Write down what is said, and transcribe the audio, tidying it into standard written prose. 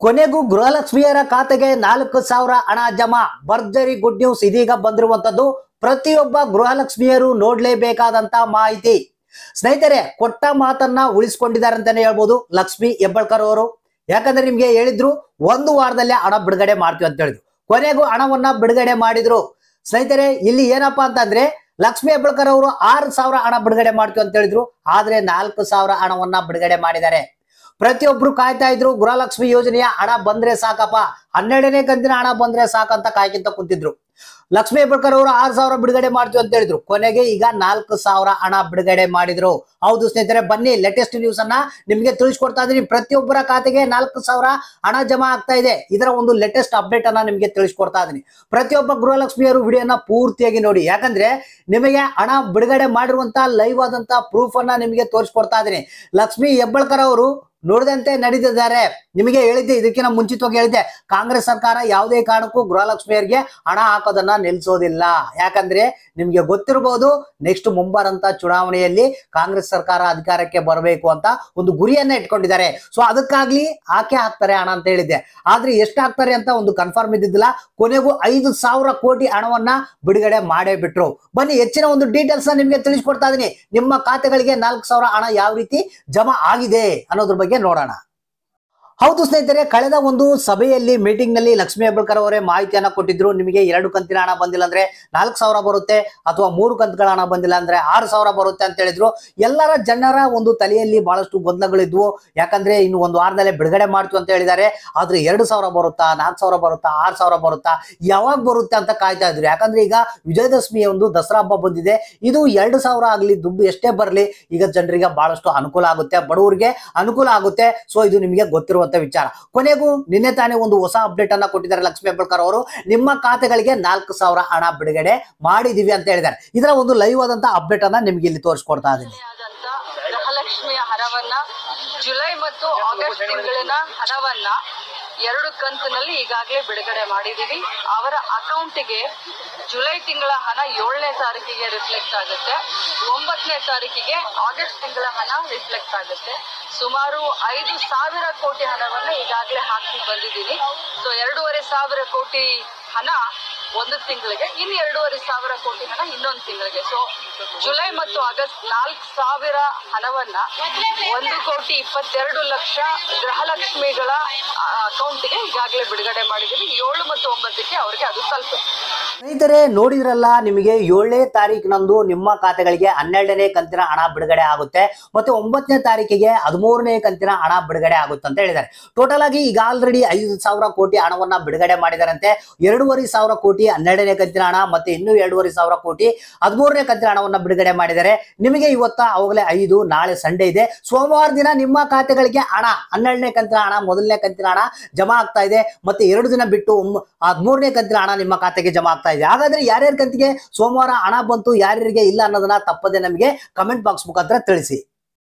ಕೊನೆಗೂ ಗೃಹಲಕ್ಷ್ಮಿಯರ ಖಾತೆಗೆ 4,000 ಹಣ ಜಮಾ. ಭರ್ಜರಿ ಗುಡ್ ನ್ಯೂಸ್ ಇದೀಗ ಬಂದಿರುವಂತದ್ದು. ಪ್ರತಿಯೊಬ್ಬ ಗೃಹಲಕ್ಷ್ಮಿಯರು ನೋಡ್ಲೇಬೇಕಾದಂತ ಮಾಹಿತಿ. ಸ್ನೇಹಿತರೆ, ಕೊಟ್ಟ ಮಾತನ್ನ ಉಳಿಸಿಕೊಂಡಿದ್ದಾರೆ ಅಂತಾನೆ ಹೇಳ್ಬೋದು ಲಕ್ಷ್ಮಿ ಹೆಬ್ಬಾಳ್ಕರ್ ಅವರು. ಯಾಕಂದ್ರೆ ನಿಮ್ಗೆ ಹೇಳಿದ್ರು 1 ವಾರದಲ್ಲೇ ಹಣ ಬಿಡುಗಡೆ ಮಾಡ್ತೀವಿ ಅಂತ ಹೇಳಿದ್ರು. ಕೊನೆಗೂ ಹಣವನ್ನ ಬಿಡುಗಡೆ ಮಾಡಿದ್ರು. ಸ್ನೇಹಿತರೆ, ಇಲ್ಲಿ ಏನಪ್ಪಾ ಅಂತಂದ್ರೆ ಲಕ್ಷ್ಮಿ ಹೆಬ್ಬಾಳ್ಕರ್ ಅವರು 6,000 ಹಣ ಬಿಡುಗಡೆ ಮಾಡ್ತೀವಿ ಅಂತ ಹೇಳಿದ್ರು. ಆದ್ರೆ 4,000 ಹಣವನ್ನ ಬಿಡುಗಡೆ ಮಾಡಿದ್ದಾರೆ. ಪ್ರತಿಯೊಬ್ರು ಕಾಯ್ತಾ ಇದ್ರು ಗೃಹಲಕ್ಷ್ಮಿ ಯೋಜನೆಯ ಹಣ ಬಂದ್ರೆ ಸಾಕಪ್ಪ, 12ನೇ ಕಂತಿನ ಹಣ ಬಂದ್ರೆ ಸಾಕಂತ ಕಾಯ್ಕಿಂತ ಕುಂತಿದ್ರು. ಲಕ್ಷ್ಮಿ ಹೆಬ್ಬಾಳ್ಕರ್ ಅವರು 6,000 ಬಿಡುಗಡೆ ಮಾಡ್ತೀವಿ ಅಂತ ಹೇಳಿದ್ರು. ಕೊನೆಗೆ ಈಗ 4,000 ಹಣ ಬಿಡುಗಡೆ ಮಾಡಿದ್ರು. ಹೌದು ಸ್ನೇಹಿತರೆ, ಬನ್ನಿ ಲೇಟೆಸ್ಟ್ ನ್ಯೂಸ್ ಅನ್ನ ನಿಮ್ಗೆ ತಿಳಿಸ್ಕೊಡ್ತಾ ಇದೀನಿ. ಪ್ರತಿಯೊಬ್ಬರ ಖಾತೆಗೆ 4,000 ಹಣ ಜಮಾ ಆಗ್ತಾ ಇದೆ. ಇದರ ಒಂದು ಲೇಟೆಸ್ಟ್ ಅಪ್ಡೇಟ್ ಅನ್ನ ನಿಮ್ಗೆ ತಿಳಿಸ್ಕೊಡ್ತಾ ಇದೀನಿ. ಪ್ರತಿಯೊಬ್ಬ ಗೃಹಲಕ್ಷ್ಮಿಯರು ವಿಡಿಯೋನ ಪೂರ್ತಿಯಾಗಿ ನೋಡಿ. ಯಾಕಂದ್ರೆ ನಿಮಗೆ ಹಣ ಬಿಡುಗಡೆ ಮಾಡಿರುವಂತ ಲೈವ್ ಆದಂತ ಪ್ರೂಫ್ ಅನ್ನ ನಿಮಗೆ ತೋರಿಸ್ಕೊಡ್ತಾ ಇದೀನಿ. ಲಕ್ಷ್ಮಿ ಹೆಬ್ಬಾಳ್ಕರ್ ಅವರು ನೋಡಿದಂತೆ ನಡೆದಿದ್ದಾರೆ. ನಿಮಗೆ ಹೇಳಿದ್ದೆ, ಇದಕ್ಕಿಂತ ಮುಂಚಿತವಾಗಿ ಹೇಳಿದ್ದೆ, ಕಾಂಗ್ರೆಸ್ ಸರ್ಕಾರ ಯಾವುದೇ ಕಾರಣಕ್ಕೂ ಗೃಹಲಕ್ಷ್ಮಿಯರಿಗೆ ಹಣ ಹಾಕೋದನ್ನ ನಿಲ್ಸೋದಿಲ್ಲ. ಯಾಕಂದ್ರೆ ನಿಮ್ಗೆ ಗೊತ್ತಿರಬಹುದು, ನೆಕ್ಸ್ಟ್ ಮುಂಬರಂತ ಚುನಾವಣೆಯಲ್ಲಿ ಕಾಂಗ್ರೆಸ್ ಸರ್ಕಾರ ಅಧಿಕಾರಕ್ಕೆ ಬರಬೇಕು ಅಂತ ಒಂದು ಗುರಿಯನ್ನ ಇಟ್ಕೊಂಡಿದ್ದಾರೆ. ಸೊ ಅದಕ್ಕಾಗ್ಲಿ ಆಕೆ ಹಾಕ್ತಾರೆ ಹಣ ಅಂತ ಹೇಳಿದ್ದೆ. ಆದ್ರೆ ಎಷ್ಟು ಹಾಕ್ತಾರೆ ಅಂತ ಒಂದು ಕನ್ಫರ್ಮ್ ಇದ್ದಿದ್ದಿಲ್ಲ. ಕೊನೆಗೂ 5,000 ಕೋಟಿ ಹಣವನ್ನ ಬಿಡುಗಡೆ ಮಾಡೇ ಬಿಟ್ರು. ಬನ್ನಿ ಹೆಚ್ಚಿನ ಒಂದು ಡೀಟೇಲ್ಸ್ ನಿಮ್ಗೆ ತಿಳಿಸ್ಕೊಡ್ತಾ ಇದೀನಿ. ನಿಮ್ಮ ಖಾತೆಗಳಿಗೆ 4,000 ಹಣ ಯಾವ ರೀತಿ ಜಮಾ ಆಗಿದೆ ಅನ್ನೋದ್ರ ಬಗ್ಗೆ ನೋಡೋಣ. ಹೌದು ಸ್ನೇಹಿತರೆ, ಕಳೆದ ಒಂದು ಸಭೆಯಲ್ಲಿ ಮೀಟಿಂಗ್ ನಲ್ಲಿ ಲಕ್ಷ್ಮಿ ಹೆಬ್ಬಾಳ್ಕರ್ ಅವರೇ ಮಾಹಿತಿಯನ್ನ ಕೊಟ್ಟಿದ್ರು. ನಿಮಗೆ 2 ಕಂತಿನ ಹಣ ಬಂದಿಲ್ಲ ಅಂದ್ರೆ 4,000 ಬರುತ್ತೆ, ಅಥವಾ 3 ಕಂತುಗಳ ಹಣ ಬಂದಿಲ್ಲ ಅಂದ್ರೆ 6,000 ಬರುತ್ತೆ ಅಂತ ಹೇಳಿದ್ರು. ಎಲ್ಲರ ಜನರ ಒಂದು ತಲೆಯಲ್ಲಿ ಬಹಳಷ್ಟು ಗೊಂದಲಗಳಿದ್ವು. ಯಾಕಂದ್ರೆ ಇನ್ನು 1 ವಾರದಲ್ಲೇ ಬಿಡುಗಡೆ ಮಾಡ್ತೀವಿ ಅಂತ ಹೇಳಿದ್ದಾರೆ. ಆದ್ರೆ 2,000 ಬರುತ್ತಾ, 4,000 ಬರುತ್ತಾ, 6,000 ಬರುತ್ತಾ, ಯಾವಾಗ ಬರುತ್ತೆ ಅಂತ ಕಾಯ್ತಾ ಇದ್ರು. ಯಾಕಂದ್ರೆ ಈಗ ವಿಜಯದಶಮಿಯ ಒಂದು ದಸರಾ ಹಬ್ಬ ಬಂದಿದೆ. ಇದು 2,000 ಆಗ್ಲಿ, ದುಡ್ಡು ಎಷ್ಟೇ ಬರ್ಲಿ, ಈಗ ಜನರಿಗೆ ಬಹಳಷ್ಟು ಅನುಕೂಲ ಆಗುತ್ತೆ, ಬಡವರಿಗೆ ಅನುಕೂಲ ಆಗುತ್ತೆ. ಸೊ ಇದು ನಿಮಗೆ ಗೊತ್ತಿರುವಂತ ವಿಚಾರ. ಕೊನೆಗೂ ನಿನ್ನೆ ತಾನೇ ಒಂದು ಹೊಸ ಅಪ್ಡೇಟ್ ಅನ್ನ ಕೊಟ್ಟಿದ್ದಾರೆ ಲಕ್ಷ್ಮಿ ಹೆಬ್ಬಾಳ್ಕರ್ ಅವರು. ನಿಮ್ಮ ಖಾತೆಗಳಿಗೆ 4,000 ಹಣ ಬಿಡುಗಡೆ ಮಾಡಿದೀವಿ ಅಂತ ಹೇಳಿದ್ದಾರೆ. ಇದರ ಒಂದು ಲೈವ್ ಆದಂತ ಅಪ್ಡೇಟ್ ಅನ್ನ ನಿಮ್ಗೆ ಇಲ್ಲಿ ತೋರಿಸ್ಕೊಡ್ತಾ ಇದ್ದೀನಿ. ಗೃಹಲಕ್ಷ್ಮಿಯ ಹಣವನ್ನ ಜುಲೈ ಮತ್ತು ಆಗಸ್ಟ್ ತಿಂಗಳಿನ ಹಣವನ್ನ 2 ಕಂತಿನಲ್ಲಿ ಈಗಾಗಲೇ ಬಿಡುಗಡೆ ಮಾಡಿದೀವಿ. ಅವರ ಅಕೌಂಟಿಗೆ ಜುಲೈ ತಿಂಗಳ ಹಣ 7ನೇ ತಾರೀಕಿಗೆ ರಿಫ್ಲೆಕ್ಟ್ ಆಗುತ್ತೆ, 9ನೇ ತಾರೀಕಿಗೆ ಆಗಸ್ಟ್ ತಿಂಗಳ ಹಣ ರಿಫ್ಲೆಕ್ಟ್ ಆಗುತ್ತೆ. ಸುಮಾರು 5,000 ಕೋಟಿ ಹಣವನ್ನು ಈಗಾಗಲೇ ಹಾಕಿ ಬಂದಿದ್ದೀನಿ. ಸೊ 2,500 ಕೋಟಿ ಹಣ ಒಂದು ತಿಂಗಳಿಗೆ, ಇನ್ನು 2,500 ಕೋಟಿ ಹಣ ಇನ್ನೊಂದು ತಿಂಗಳಿಗೆ. ಸೊ ಜುಲೈ ಮತ್ತು ಆಗಸ್ಟ್ 4,000 ಹಣವನ್ನ 1,22,00,000 ಗೃಹಲಕ್ಷ್ಮಿಗಳ ಅಕೌಂಟ್ಗೆ ಈಗಾಗಲೇ ಬಿಡುಗಡೆ ಮಾಡಿದ್ದೀವಿ. 7 ಮತ್ತು 9ಕ್ಕೆ ಅವರಿಗೆ ಅದು ತಲುಪುತ್ತೆ. ಸ್ನೇಹಿತರೆ, ನೋಡಿದ್ರಲ್ಲ, ನಿಮಗೆ 7ನೇ ತಾರೀಕಿನಂದು ನಿಮ್ಮ ಖಾತೆಗಳಿಗೆ 12ನೇ ಕಂತಿನ ಹಣ ಬಿಡುಗಡೆ ಆಗುತ್ತೆ, ಮತ್ತೆ 9ನೇ ತಾರೀಕಿಗೆ 13ನೇ ಕಂತಿನ ಹಣ ಬಿಡುಗಡೆ ಆಗುತ್ತೆ ಅಂತ ಹೇಳಿದ್ದಾರೆ. ಟೋಟಲ್ ಆಗಿ ಈಗ ಆಲ್ರೆಡಿ 5,000 ಕೋಟಿ ಹಣವನ್ನ ಬಿಡುಗಡೆ ಮಾಡಿದಾರಂತೆ. 2,500 ಕೋಟಿ 12ನೇ ಕಂತಿನ ಹಣ, ಮತ್ತೆ ಇನ್ನೂ 2,500 ಕೋಟಿ 13ನೇ ಕಂತಿನ ಹಣವನ್ನ ಬಿಡುಗಡೆ ಮಾಡಿದ್ದಾರೆ. ನಿಮಗೆ ಇವತ್ತ ಅವಾಗಲೇ 5, ನಾಳೆ ಸಂಡೇ ಇದೆ. ಸೋಮವಾರ ದಿನ ನಿಮ್ಮ ಖಾತೆಗಳಿಗೆ ಹಣ 12ನೇ ಕಂತಿನ ಹಣ, ಮೊದಲನೇ ಕಂತಿನ ಹಣ ಜಮಾ ಆಗ್ತಾ ಇದೆ. ಮತ್ತೆ 2 ದಿನ ಬಿಟ್ಟು 13ನೇ ಕಂತಿನ ಹಣ ನಿಮ್ಮ ಖಾತೆಗೆ ಜಮಾ ಆಗ್ತಾ ಇದೆ. ಹಾಗಾದ್ರೆ ಯಾರ್ಯಾರ ಕಂತಿಗೆ ಸೋಮವಾರ ಹಣ ಬಂತು, ಯಾರ್ಯಾರಿಗೆ ಇಲ್ಲ ಅನ್ನೋದನ್ನ ತಪ್ಪದೆ ನಮಗೆ ಕಮೆಂಟ್ ಬಾಕ್ಸ್ ಮುಖಾಂತರ ತಿಳಿಸಿ.